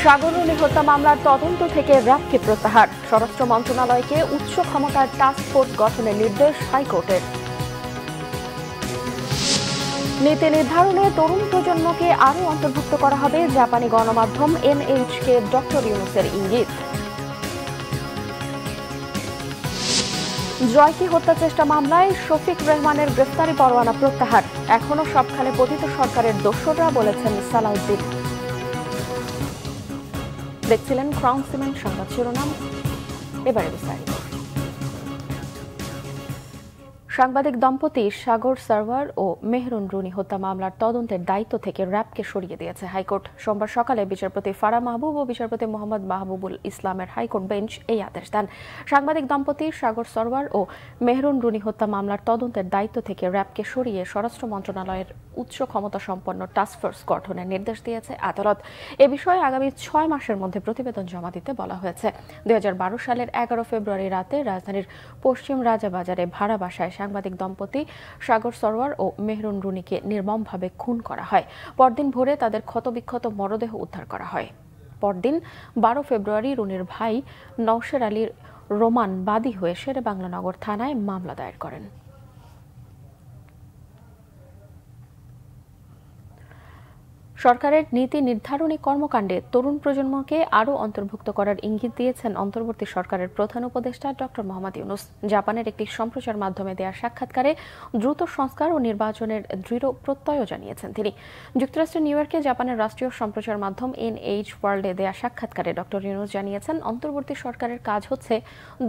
সাগররুনি হত্যা মামলার তদন্ত থেকে র্যাবকে প্রত্যাহার, স্বরাষ্ট্র মন্ত্রণালয়কে উচ্চ ক্ষমতার টাস্ক ফোর্স গঠনের নির্দেশ হাইকোর্টের। নীতি নির্ধারণে তরুণ প্রজন্মকে আরও অন্তর্ভুক্ত করা হবে, জাপানি গণমাধ্যম এনএইচকে ডক্টর ইউনূসের ইঙ্গিত। জয়কে হত্যা চেষ্টা মামলায় শফিক রেহমানের গ্রেফতারি পরোয়ানা প্রত্যাহার, এখনো সবখানে পতিত সরকারের দোসররা, বলেছেন সালাউদ্দিন। দেখছিলেন ক্রাউন সিমেন্ট সংবাদ শিরোনাম, এবারে বিস্তারিত। সাংবাদিক দম্পতি সাগর সারওয়ার ও মেহরুন রুনি হত্যা মামলার তদন্তের দায়িত্ব থেকে র্যাবকে সরিয়ে দিয়েছে হাইকোর্ট। সোমবার সকালে বিচারপতি ফারা মাহবুব ও বিচারপতি মোহাম্মদ মাহবুবুল ইসলামের হাইকোর্ট বেঞ্চ এই আদেশ দেন। সাংবাদিক দম্পতি সাগর সারওয়ার ও মেহরুন রুনি হত্যা মামলার তদন্তের দায়িত্ব থেকে র্যাবকে সরিয়ে স্বরাষ্ট্র মন্ত্রণালয়ের উচ্চ ক্ষমতা সম্পন্ন টাস্কফোর্স গঠনের নির্দেশ দিয়েছে আদালত। এ বিষয়ে আগামী 6 মাসের মধ্যে প্রতিবেদন জমা দিতে বলা হয়েছে। 2012 সালের 11 ফেব্রুয়ারি রাতে রাজধানীর পশ্চিম রাজাবাজারে ভাড়া বাসায় সাংবাদিক দম্পতি সাগর সরওয়ার ও মেহরুন রুনিকে নির্মমভাবে খুন করা হয়। পরদিন ভোরে তাদের ক্ষতবিক্ষত মরদেহ উদ্ধার করা হয়। পরদিন 12 ফেব্রুয়ারি রুনির ভাই নওশের আলী রোমান বাদী হয়ে শেরেবাংলা নগর থানায় মামলা দায়ের করেন। সরকারের নীতি নির্ধারণী কর্মকাণ্ডে তরুণ প্রজন্মকে আরও অন্তর্ভুক্ত করার ইঙ্গিত দিয়েছেন অন্তর্বর্তী সরকারের প্রধান উপদেষ্টা ডক্টর মোহাম্মদ ইউনূস। জাপানের একটি সম্প্রচার মাধ্যমে দেওয়া সাক্ষাৎকারে দ্রুত সংস্কার ও নির্বাচনের দৃঢ় প্রত্যয়ও জানিয়েছেন তিনি। যুক্তরাষ্ট্রের নিউ ইয়র্কে জাপানের রাষ্ট্রীয় সম্প্রচার মাধ্যম এনএইচ ওয়ার্ল্ডে দেওয়া সাক্ষাৎকারে ডক্টর ইউনূস জানিয়েছেন, অন্তর্বর্তী সরকারের কাজ হচ্ছে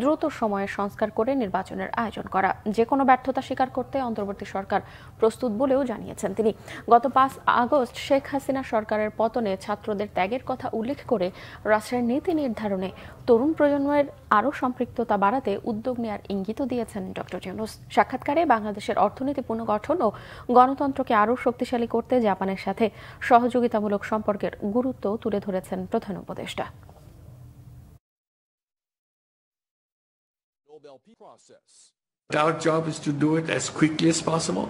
দ্রুত সময়ে সংস্কার করে নির্বাচনের আয়োজন করা। যে কোনো ব্যর্থতা স্বীকার করতে অন্তর্বর্তী সরকার প্রস্তুত বলেও জানিয়েছেন তিনি। গত 5 আগস্ট শেখ হাসিনা সরকারের পতনে ছাত্রদের ত্যাগের কথা উল্লেখ করে রাষ্ট্রের নীতি নির্ধারণে তরুণ প্রজন্মের আরও সম্পৃক্ততা বাড়াতে উদ্যোগ নেওয়ার ইঙ্গিতও দিয়েছেন ডক্টর ইউনূস। সাক্ষাৎকারে বাংলাদেশের অর্থনীতি পুনর্গঠন ও গণতন্ত্রকে আরও শক্তিশালী করতে জাপানের সাথে সহযোগিতামূলক সম্পর্কের গুরুত্ব তুলে ধরেছেন প্রধান উপদেষ্টা। Our job is to do it as quickly as possible.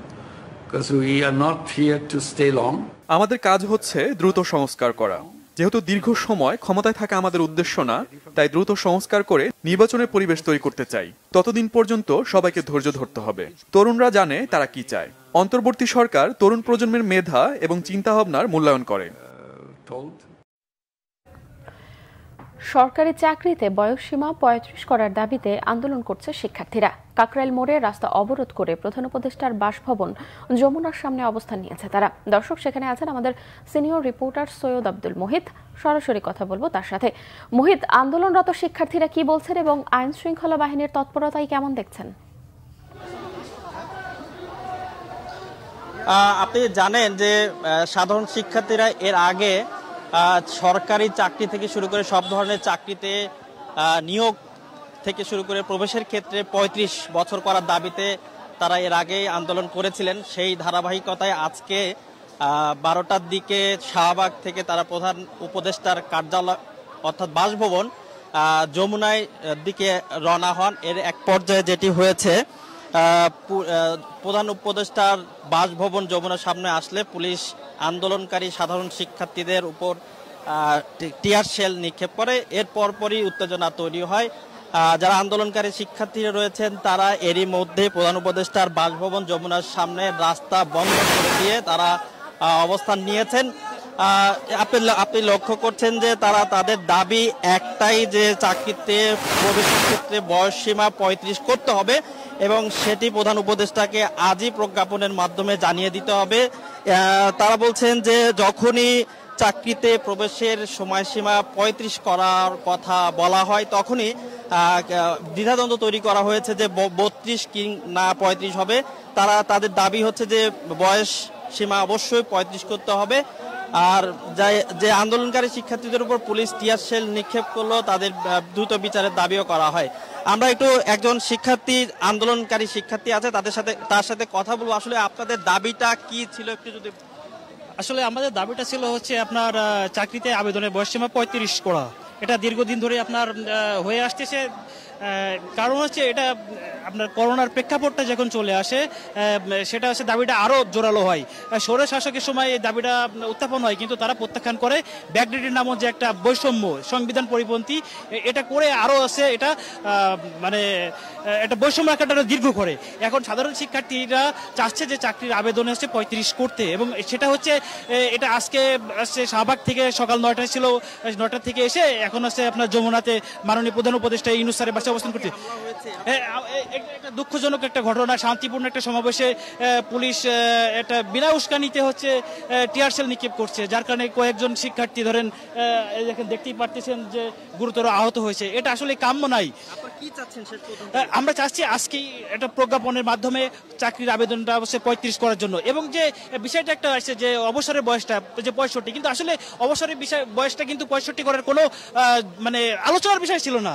Because we are not here to stay long. আমাদের কাজ হচ্ছে দ্রুত সংস্কার করা। যেহেতু দীর্ঘ সময় ক্ষমতায় থাকা আমাদের উদ্দেশ্য না, তাই দ্রুত সংস্কার করে নির্বাচনের পরিবেশ তৈরি করতে চাই। ততদিন পর্যন্ত সবাইকে ধৈর্য ধরতে হবে। তরুণরা জানে তারা কি চায়। অন্তর্বর্তী সরকার তরুণ প্রজন্মের মেধা এবং চিন্তাভাবনার মূল্যায়ন করে। সরকারি চাকরিতে বয়সসীমা 35 করার দাবিতে আন্দোলন করছে শিক্ষার্থীরা। কাকরাইল মোড়ে রাস্তা অবরোধ করে প্রধান উপদেষ্টার বাসভবন যমুনার সামনে অবস্থান নিয়েছে তারা। দর্শক, সেখানে আছেন আমাদের সিনিয়র রিপোর্টার সৈয়দ আব্দুল মোহিত। সরাসরি কথা বলবো তার সাথে। মোহিত, আন্দোলনরত শিক্ষার্থীরা কি বলছেন এবং আইন শৃঙ্খলা বাহিনীর তৎপরতাই কেমন দেখছেন? আপনি জানেন যে সাধারণ শিক্ষার্থীরা এর আগে সরকারি চাকরি থেকে শুরু করে সব ধরনের চাকরিতে নিয়োগ থেকে শুরু করে প্রবেশের ক্ষেত্রে 35 বছর করার দাবিতে তারা এর আগে আন্দোলন করেছিলেন। সেই ধারাবাহিকতায় আজকে 12টার দিকে শাহবাগ থেকে তারা প্রধান উপদেষ্টার কার্যালয় অর্থাৎ বাসভবন যমুনায় দিকে রওনা হন। এর এক পর্যায়ে যেটি হয়েছে, প্রধান উপদেষ্টার বাসভবন যমুনার সামনে আসলে পুলিশ আন্দোলনকারী সাধারণ শিক্ষার্থীদের উপর টিয়ার শেল নিক্ষেপ করে। এর পরপরই উত্তেজনা তৈরি হয়। যারা আন্দোলনকারী শিক্ষার্থীরা রয়েছেন তারা এরই মধ্যে প্রধান উপদেষ্টার বাসভবন যমুনার সামনে রাস্তা বন্ধ করে দিয়ে তারা অবস্থান নিয়েছেন। আপনি লক্ষ্য করছেন যে তারা তাদের দাবি একটাই, যে চাকরিতে প্রবেশের ক্ষেত্রে বয়সসীমা 35 করতে হবে এবং সেটি প্রধান উপদেষ্টাকে আজই প্রজ্ঞাপনের মাধ্যমে জানিয়ে দিতে হবে। তারা বলছেন যে যখনই চাকরিতে প্রবেশের সময়সীমা 35 করার কথা বলা হয় তখনই দ্বিধাদ্বন্দ্ব তৈরি করা হয়েছে যে 32 কি না 35 হবে। তাদের দাবি হচ্ছে যে বয়স সীমা অবশ্যই 35 করতে হবে। আর যে আন্দোলনকারী শিক্ষার্থীদের উপর পুলিশ টিয়ার শেল নিক্ষেপ করলো, তাদের দ্রুত বিচারের দাবিও করা হয়। আমরা একটু একজন আন্দোলনকারী শিক্ষার্থী আছে তার সাথে কথা বলবো। আসলে আপনাদের দাবিটা কি ছিল একটু যদি? আসলে আমাদের দাবিটা ছিল হচ্ছে আপনার চাকরিতে আবেদনের বয়সসীমা 35 করা। এটা দীর্ঘদিন ধরে আপনার হয়ে আসতেছে। কারণ হচ্ছে এটা আপনার করোনার প্রেক্ষাপটটা যখন চলে আসে সেটা হচ্ছে দাবিটা আরও জোরালো হয়। স্বৈর শাসকের সময় এই দাবিটা উত্থাপন হয়, কিন্তু তারা প্রত্যাখ্যান করে। ব্যাকডেটের নামও যে একটা বৈষম্য, সংবিধান পরিপন্থী, এটা করে আরও আছে এটা মানে একটা বৈষম্য একটা দীর্ঘ করে। এখন সাধারণ শিক্ষার্থীরা চাচ্ছে যে চাকরির আবেদন হচ্ছে 35 করতে, এবং সেটা হচ্ছে এটা আজকে শাহবাগ থেকে সকাল 9টায় ছিল, 9টা থেকে এসে এখন হচ্ছে আপনার যমুনাতে মাননীয় প্রধান উপদেষ্টা ইউনূস স্যারের বাসায় অবস্থান করছে। একটা দুঃখজনক একটা ঘটনা, শান্তিপূর্ণ একটা সমাবেশে পুলিশ একটা বিনা উস্কানিতে হচ্ছে টিয়ার সেল নিক্ষেপ করছে, যার কারণে কয়েকজন শিক্ষার্থী ধরেন দেখতেই পারতেছেন যে গুরুতর আহত হয়েছে। এটা আসলে কাম্য নাই। আমরা চাচ্ছি আজকেই একটা প্রজ্ঞাপনের মাধ্যমে চাকরির আবেদনটা অবশ্যই 35 করার জন্য, এবং যে বিষয়টা একটা আসছে যে অবসরের বয়সটা যে 65, কিন্তু আসলে অবসরের বয়সটা কিন্তু 65 করার কোনো মানে আলোচনার বিষয় ছিল না।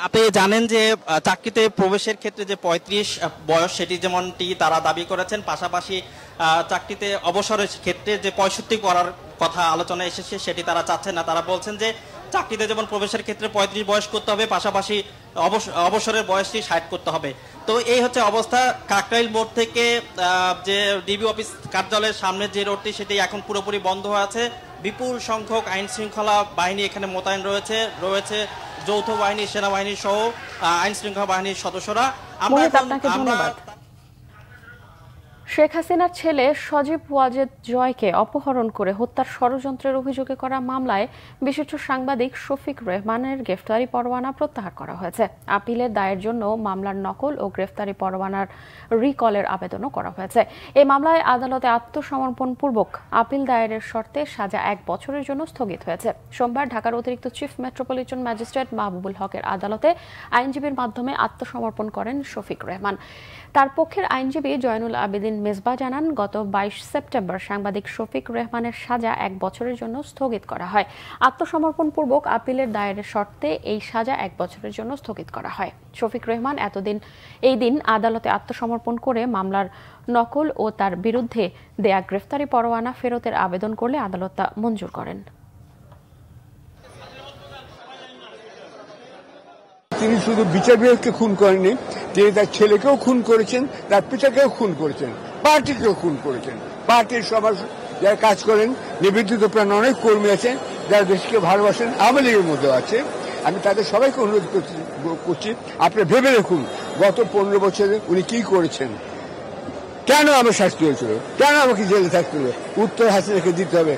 আপনি জানেন যে চাকরিতে প্রবেশের ক্ষেত্রে যে 35 বয়স সেটি যেমনটি তারা দাবি করেছেন, পাশাপাশি চাকরিতে অবসরের ক্ষেত্রে যে 65 করার কথা আলোচনা এসেছে সেটি তারা চাচ্ছেন না। তারা বলছেন যে চাকরিতে যেমন প্রবেশের ক্ষেত্রে 35 বয়স করতে হবে, পাশাপাশি অবসরের বয়সটি 60 করতে হবে। তো এই হচ্ছে অবস্থা। কাকরাইল মোড় থেকে যে ডিবি অফিস কার্যালয়ের সামনে যে রোডটি সেটি এখন পুরোপুরি বন্ধ হয়ে আছে। বিপুল সংখ্যক আইন শৃঙ্খলা বাহিনী এখানে মোতায়েন রয়েছে যৌথ বাহিনী, সেনাবাহিনী সহ আইন শৃঙ্খলা বাহিনীর সদস্যরা। শেখ হাসিনার ছেলে সজীব ওয়াজেদ জয়কে অপহরণ করে হত্যার ষড়যন্ত্রের অভিযোগে করা মামলায় বিশিষ্ট সাংবাদিক শফিক রেহমানের গ্রেফতারি পরোয়ানা প্রত্যাহার করা হয়েছে। আপিলের দায়ের জন্য মামলার নকল ও গ্রেফতারি পরোয়ানার রিকলের আবেদনও করা হয়েছে। এই মামলায় আদালতে আত্মসমর্পণপূর্বক আপিল দায়েরের শর্তে সাজা 1 বছরের জন্য স্থগিত হয়েছে। সোমবার ঢাকার অতিরিক্ত চিফ মেট্রোপলিটন ম্যাজিস্ট্রেট মাহবুবুল হকের আদালতে আইনজীবীর মাধ্যমে আত্মসমর্পণ করেন শফিক রেহমান। তার পক্ষের আইনজীবী জয়নুল আবেদিন মেজবা জানান, গত 22 সেপ্টেম্বর সাংবাদিক শফিক রেহমানের সাজা 1 বছরের জন্য স্থগিত করা হয়। আত্মসমর্পণপূর্বক আপিলের দায়েরের শর্তে এই সাজা 1 বছরের জন্য স্থগিত করা হয়। শফিক রেহমান এই দিন আদালতে আত্মসমর্পণ করে মামলার নকল ও তার বিরুদ্ধে দেয়া গ্রেফতারি পরোয়ানা ফেরতের আবেদন করলে আদালত তা মঞ্জুর করেন। তিনি শুধু বিচার বিভাগকে খুন করেননি, তিনি তার ছেলেকেও খুন করেছেন, তার পিতাকেও খুন করেছেন, পার্টিকেও খুন করেছেন। পার্টির সমাজ যারা কাজ করেন, নিবেদিত প্রাণ অনেক কর্মী আছেন যারা দেশকে ভালোবাসেন, আওয়ামী লীগের মধ্যে আছে। আমি তাদের সবাইকে অনুরোধ করছি, আপনি ভেবে দেখুন গত 15 বছরে উনি কি করেছেন, কেন আমার শাস্তি হয়েছিল, কেন আমাকে জেলে থাকতে হবে, উত্তর হাসিনাকে দিতে হবে।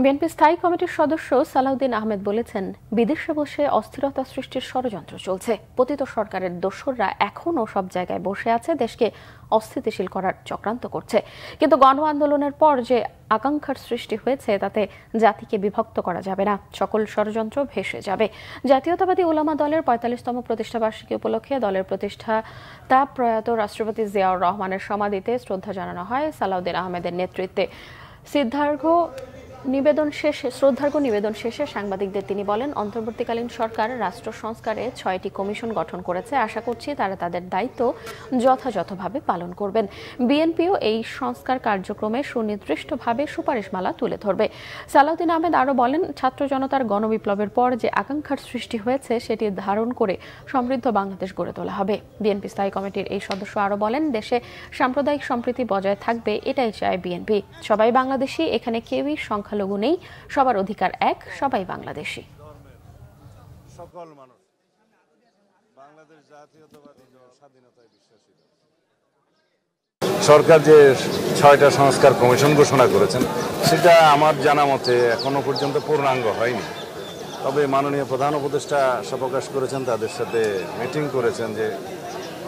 বিএনপি স্থায়ী কমিটির সদস্য সালাউদ্দিন আহমেদ বলেছেন, বিদেশে বসে অস্থিরতা সৃষ্টির ষড়যন্ত্র চলছে। পতিত সরকারের দোসররা এখনও সব জায়গায় বসে আছে, দেশকে অস্থিতিশীল করার চক্রান্ত করছে। কিন্তু গণ আন্দোলনের পর যে আকাঙ্ক্ষার সৃষ্টি হয়েছে তাতে জাতিকে বিভক্ত করা যাবে না, সকল ষড়যন্ত্র ভেসে যাবে। জাতীয়তাবাদী উলামা দলের 45তম প্রতিষ্ঠাবার্ষিকী উপলক্ষে দলের প্রতিষ্ঠাতা প্রয়াত রাষ্ট্রপতি জিয়াউর রহমানের সমাধিতে শ্রদ্ধা জানানো হয়। সালাউদ্দিন আহমেদের নেতৃত্বে শ্রদ্ধার্ঘ্য নিবেদন শেষে সাংবাদিকদের তিনি বলেন, অন্তর্বর্তীকালীন সরকার রাষ্ট্র সংস্কারে 6টি কমিশন গঠন করেছে। আশা করছি তারা তাদের দায়িত্ব যথাযথভাবে পালন করবেন। বিএনপিও এই সংস্কার কার্যক্রমে সুনির্দিষ্টভাবে সুপারিশমালা তুলে ধরবে। সালাউদ্দিন আহমেদ আরও বলেন, ছাত্র জনতার গণবিপ্লবের পর যে আকাঙ্ক্ষার সৃষ্টি হয়েছে সেটি ধারণ করে সমৃদ্ধ বাংলাদেশ গড়ে তোলা হবে। বিএনপি স্থায়ী কমিটির এই সদস্য আরও বলেন, দেশে সাম্প্রদায়িক সম্প্রীতি বজায় থাকবে, এটাই চায় বিএনপি। সবাই বাংলাদেশি, এখানে কেউই সংখ্যালঘু নেই, সবার অধিকার এক, সবাই বাংলাদেশি। সকল মানুষ বাংলাদেশ জাতীয়তাবাদী স্বাধীনতায় বিশ্বাসী। সরকার যে 6টা সংস্কার কমিশন ঘোষণা করেছেন সেটা আমার জানা মতে এখনো পর্যন্ত পূর্ণাঙ্গ হয়নি। তবে মাননীয় প্রধান উপদেষ্টা আশা প্রকাশ করেছেন, তাদের সাথে মিটিং করেছেন যে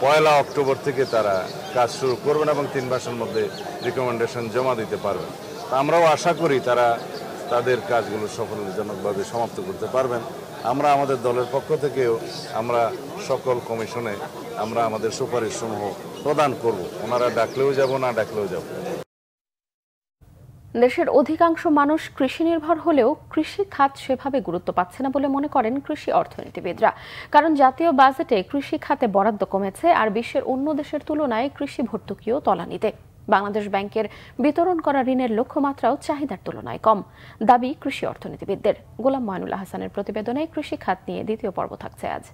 1 অক্টোবর থেকে তারা কাজ শুরু করবেন এবং 3 মাসের মধ্যে রিকমেন্ডেশন জমা দিতে পারবেন। আমরাও আশা করি তারা তাদের কাজগুলো সফলজনকভাবে সমাপ্ত করতে পারবেন। আমরা আমাদের দলের পক্ষ থেকেও আমরা সকল কমিশনে আমরা আমাদের সুপারিশসমূহ প্রদান করব। ওনারা ডাকলেও যাব, না ডাকলেও যাব। দেশের অধিকাংশ মানুষ কৃষি নির্ভর হলেও কৃষি খাত সেভাবে গুরুত্ব পাচ্ছে না বলে মনে করেন কৃষি অর্থনীতিবিদরা। কারণ জাতীয় বাজেটে কৃষি খাতে বরাদ্দ কমেছে, আর বিশ্বের অন্য দেশের তুলনায় কৃষি ভর্তুকিও তলানিতে। বাংলাদেশ ব্যাংকের বিতরণ করা ঋণের লক্ষ্যমাত্রাও চাহিদার তুলনায় কম, দাবি কৃষি অর্থনীতিবিদদের। গোলাম মঈনুল্লাহ হাসানের প্রতিবেদনে কৃষি খাত নিয়ে দ্বিতীয় পর্ব থাকছে আজ।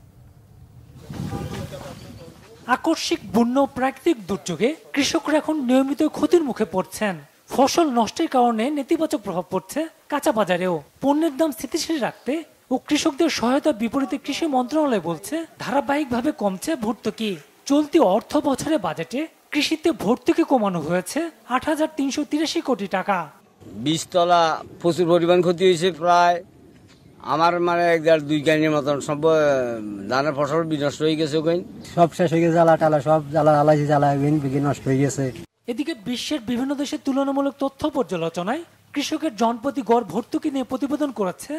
আকস্মিক বন্যা ও প্রাকৃতিক দুর্যোগে কৃষকরা এখন নিয়মিত ক্ষতির মুখে পড়ছেন। ফসল নষ্টের কারণে নেতিবাচক প্রভাব পড়ছে কাঁচা বাজারেও। পণ্যের দাম স্থিতিশীল রাখতে ও কৃষকদের সহায়তার বিপরীতে কৃষি মন্ত্রণালয় বলছে ধারাবাহিকভাবে কমছে ভর্তুকি। চলতি অর্থ বছরের বাজেটে কৃষিতে ভর্তুকি কমানো হয়েছে ৮,৩৮৩ কোটি টাকা। বীজতলা প্রচুর পরিমাণ ক্ষতি হয়েছে, প্রায় আমার মানে ১.৫-২ গাড়ির মতন সব ধানের ফসল বিনষ্ট হয়ে গেছে। সব শেষ হয়ে গেছে, জ্বালা টালা সব জ্বালা নষ্ট হয়ে গেছে। এদিকে বিশ্বের বিভিন্ন দেশের তুলনামূলক তথ্য পর্যালোচনায় কৃষকের জনপ্রতি গড় ভর্তুকি নিয়ে প্রতিবেদন করেছে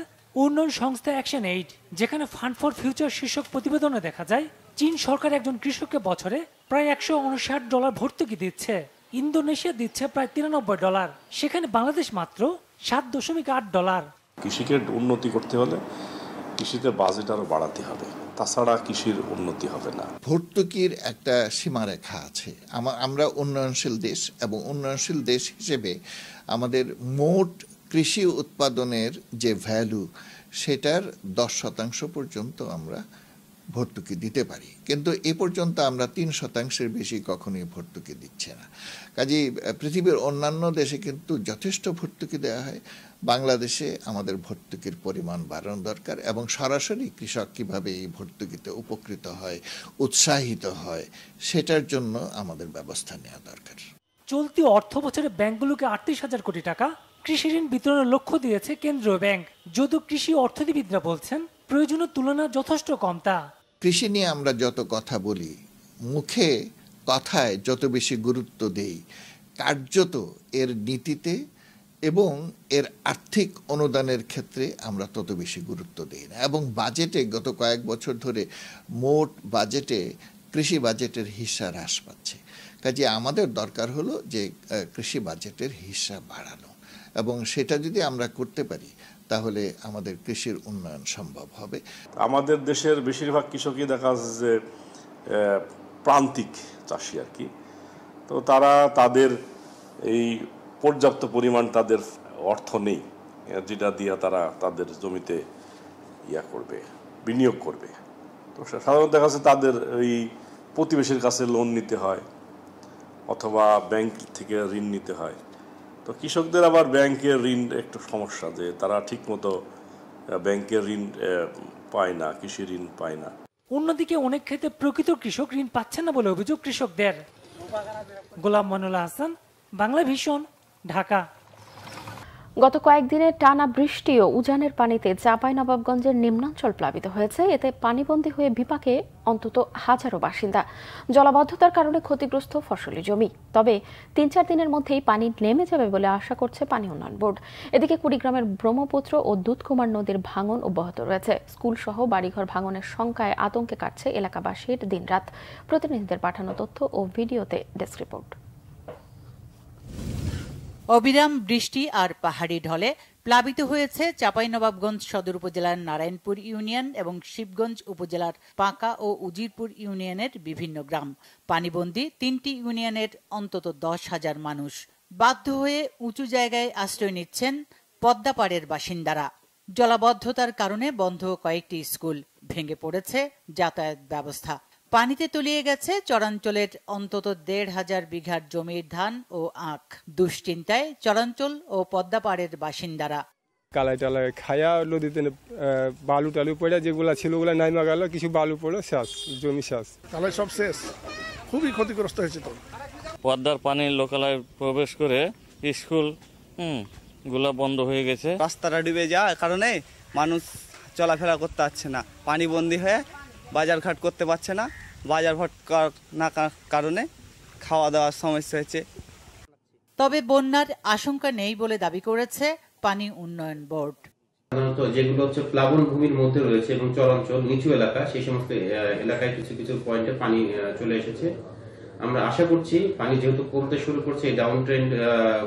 উন্নয়ন সংস্থা অ্যাকশন এইড, যেখানে ফান্ড ফর ফিউচার শীর্ষক প্রতিবেদনে দেখা যায় চীন সরকার একজন কৃষককে বছরে প্রায় $১৫৯ ভর্তুকি দিচ্ছে। ইন্দোনেশিয়া দিচ্ছে প্রায় $৯৩, সেখানে বাংলাদেশ মাত্র $৭.৮। কৃষিকে উন্নতি করতে হলে কৃষিতে বাজেট আরো বাড়াতে হবে, তাছাড়া কৃষির উন্নতি হবে না। ভর্তুকির একটা সীমারেখা আছে। আমরা উন্নয়নশীল দেশ, এবং উন্নয়নশীল দেশ হিসেবে আমাদের মোট কৃষি উৎপাদনের যে ভ্যালু, সেটার 10% পর্যন্ত আমরা ভর্তুকি দিতে পারি, কিন্তু এ পর্যন্ত আমরা 3% বেশি কখনোই ভর্তুকি দিচ্ছে না। কাজেই পৃথিবীর অন্যান্য দেশে কিন্তু যথেষ্ট ভর্তুকি দেওয়া হয়। বাংলাদেশে আমাদের ভর্তুকির পরিমাণ বাড়ানো দরকার, এবং সরাসরি কৃষক কিভাবে এই ভর্তুকিতে উপকৃত হয়, উৎসাহিত হয়, সেটার জন্য আমাদের ব্যবস্থা নেওয়া দরকার। চলতি অর্থ বছরে ব্যাংকগুলোকে ৩৮,০০০ কোটি টাকা কৃষি ঋণ বিতরণের লক্ষ্য দিয়েছে কেন্দ্রীয় ব্যাংক, যদিও কৃষি অর্থনীতিবিদরা বলছেন প্রয়োজনের তুলনায় যথেষ্ট কম তা। কৃষি নিয়ে আমরা যত কথা বলি, মুখে কথায় যত বেশি গুরুত্ব দেই, কার্যত এর নীতিতে এবং এর আর্থিক অনুদানের ক্ষেত্রে আমরা তত বেশি গুরুত্ব দিই না। এবং বাজেটে গত কয়েক বছর ধরে মোট বাজেটে কৃষি বাজেটের হিস্সা হ্রাস পাচ্ছে। কাজে আমাদের দরকার হলো যে কৃষি বাজেটের হিস্সা বাড়ানো, এবং সেটা যদি আমরা করতে পারি তাহলে আমাদের কৃষির উন্নয়ন সম্ভব হবে। আমাদের দেশের বেশিরভাগ কৃষকই দেখা যাচ্ছে যে প্রান্তিক চাষি আর কি, তো তাদের এই পর্যাপ্ত পরিমাণ তাদের অর্থ নেই, যেটা দিয়ে তারা তাদের জমিতে বিনিয়োগ করবে। তো সাধারণত দেখা যাচ্ছে তাদের এই প্রতিবেশীর কাছে লোন নিতে হয় অথবা ব্যাংক থেকে ঋণ নিতে হয়। তো কৃষকদের আবার ব্যাংকের ঋণ একটু সমস্যা, যে তারা ঠিকমতো ব্যাংকের ঋণ পায় না, কৃষি ঋণ পায় না। অন্যদিকে অনেক ক্ষেত্রে প্রকৃত কৃষক ঋণ পাচ্ছেন না বলে অভিযোগ কৃষকদের। গোলাম মঈনুল্লাহ হাসান, বাংলা ভিশন, ঢাকা। গত কয়েকদিনে টানা বৃষ্টি ও উজানের পানিতে চাঁপাইনবাবগঞ্জের নিম্নাঞ্চল প্লাবিত হয়েছে। এতে পানিবন্দী হয়ে বিপাকে অন্তত হাজারো বাসিন্দা। জলাবদ্ধতার কারণে ক্ষতিগ্রস্ত ফসলি জমি। তবে ৩-৪ দিনের মধ্যেই পানি নেমে যাবে বলে আশা করছে পানি উন্নয়ন বোর্ড। এদিকে কুড়িগ্রামের ব্রহ্মপুত্র ও দুধকুমার নদীর ভাঙন অব্যাহত রয়েছে। স্কুল সহ বাড়িঘর ভাঙনের শঙ্কায় আতঙ্কে কাটছে এলাকাবাসীর দিনরাত। প্রতিনিধিদের পাঠানো তথ্য ও ভিডিওতে ডেস্ক রিপোর্ট। অবিরাম বৃষ্টি আর পাহাড়ি ঢলে প্লাবিত হয়েছে চাঁপাইনবাবগঞ্জ সদর উপজেলার নারায়ণপুর ইউনিয়ন এবং শিবগঞ্জ উপজেলার পাঁকা ও উজিরপুর ইউনিয়নের বিভিন্ন গ্রাম। পানিবন্দী 3টি ইউনিয়নের অন্তত 10,000 মানুষ। বাধ্য হয়ে উঁচু জায়গায় আশ্রয় নিচ্ছেন পদ্মাপাড়ের বাসিন্দারা। জলাবদ্ধতার কারণে বন্ধ কয়েকটি স্কুল, ভেঙে পড়েছে যাতায়াত ব্যবস্থা। পানিতে তলিয়ে গেছে চরাঞ্চলের অন্তত 1,500 বিঘার জমির ধান ও আখ। দুশ্চিন্তায় চরাঞ্চল ও পদ্মাপাড়ের বাসিন্দারা। কালাই টালাই খায়া নদীতে বালু টালু পড়ে যেগুলা ছিল ওগুলা নাইমা গেল, কিছু বালু পড়ে শেষ, জমি শেষ, কালাই সব শেষ। খুবই ক্ষতিগ্রস্ত হয়েছে। তো পদ্মার পানি লোকালয়ে প্রবেশ করে স্কুল গুলা বন্ধ হয়ে গেছে। রাস্তাটা ডুবে যাওয়ার কারণে মানুষ চলাফেরা করতে পারছে না, পানি বন্দী হয়ে বাজারঘাট করতে পারছে না। বাজারঘাট না কারণে খাওয়া দাওয়ার সমস্যা হয়েছে। তবে বন্যার আশঙ্কা নেই বলে দাবি করেছে পানি উন্নয়ন বোর্ড। সাধারণত যেগুলো হচ্ছে প্লাবন ভূমির মধ্যে রয়েছে এবং চরাঞ্চল নিচু এলাকা, সেই সমস্ত এলাকায় কিছু কিছু পয়েন্টে পানি চলে এসেছে। আমরা আশা করছি পানি যেহেতু কমতে শুরু করছে, এই ডাউন ট্রেন্ড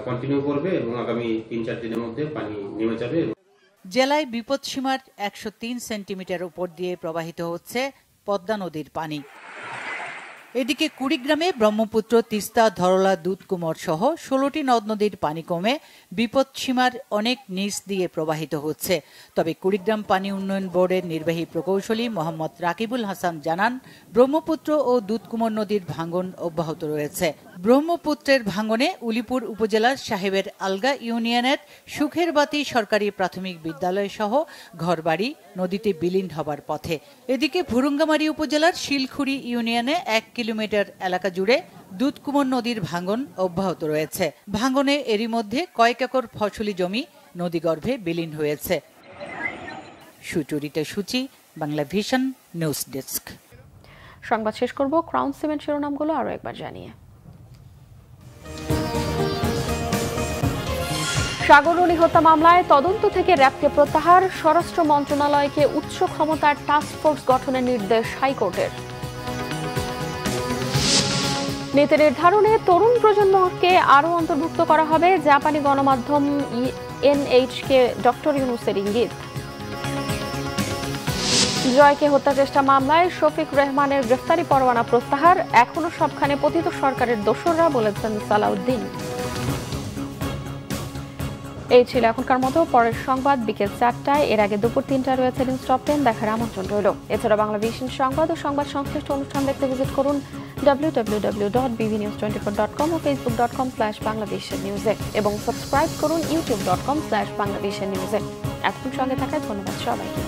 কন্টিনিউ করবে এবং আগামী 3-4 দিনের মধ্যে পানি নেমে যাবে। জেলায় বিপদসীমার 103 সেন্টিমিটার উপর দিয়ে প্রবাহিত হচ্ছে পদ্মা নদীর পানি। এদিকে কুড়িগ্রামে ব্রহ্মপুত্র, তিস্তা, ধরলা, দুধকুমার সহ 16টি নদ নদীর পানি কমে বিপদসীমার অনেক নিচ দিয়ে প্রবাহিত হচ্ছে। তবে কুড়িগ্রাম পানি উন্নয়ন বোর্ডের নির্বাহী প্রকৌশলী মোহাম্মদ রাকিবুল হাসান জানান, ব্রহ্মপুত্র ও দুধকুমার নদীর ভাঙন অব্যাহত রয়েছে। ব্রহ্মপুত্রের ভাঙনে উলিপুর উপজেলার সাহেবের আলগা ইউনিয়নের সুখের বাতি সরকারি প্রাথমিক বিদ্যালয় সহ ঘরবাড়ি নদীতে বিলীন হবার পথে। এদিকে ভুরুঙ্গামারী উপজেলার শিলখুড়ি ইউনিয়নে 1 কিলোমিটার এলাকা জুড়ে দুধকুমার নদীর ভাঙন অব্যাহত রয়েছে। ভাঙনে এরই মধ্যে কয়েক একর ফসলি জমি নদীগর্ভে বিলীন হয়েছে। সুচরিতা সূচি, বাংলা ভিশন নিউজ ডেস্ক। সংবাদ শেষ করব ক্রাউন সিমেন্ট শিরোনামগুলো আরো একবার জানিয়ে। সাগররণী হত্যা মামলায় তদন্ত থেকে র্যাবকে প্রত্যাহার, স্বরাষ্ট্র মন্ত্রণালয়কে উচ্চ ক্ষমতার টাস্ক ফোর্স গঠনের নির্দেশ হাইকোর্টের। নীতি নির্ধারণে তরুণ প্রজন্মকে আরও অন্তর্ভুক্ত করা হবে, জাপানি গণমাধ্যম এনএইচকে ডক্টর ইউনূসের ইঙ্গিত। জয়কে হত্যা চেষ্টা মামলায় শফিক রেহমানের গ্রেফতারি পরোয়ানা প্রত্যাহার, এখনো সবখানে পতিত সরকারের দোসররা, বলেছেন সালাউদ্দিন। এই ছিল এখনকার মতো। পরের সংবাদ বিকেল 4টায়, এর আগে দুপুর 3টায় রয়েছে নিউজ টপ 10 দেখার আমন্ত্রণ রইল। এছাড়া বাংলা ভিশন সংবাদ ও সংবাদ সংশ্লিষ্ট অনুষ্ঠান দেখতে ভিজিট করুন www.bbnews24.com ও facebook.com/banglavishnnews এবং সাবস্ক্রাইব করুন youtube.com/banglavishnnews। এখন সঙ্গে থাকায় ধন্যবাদ সবাইকে।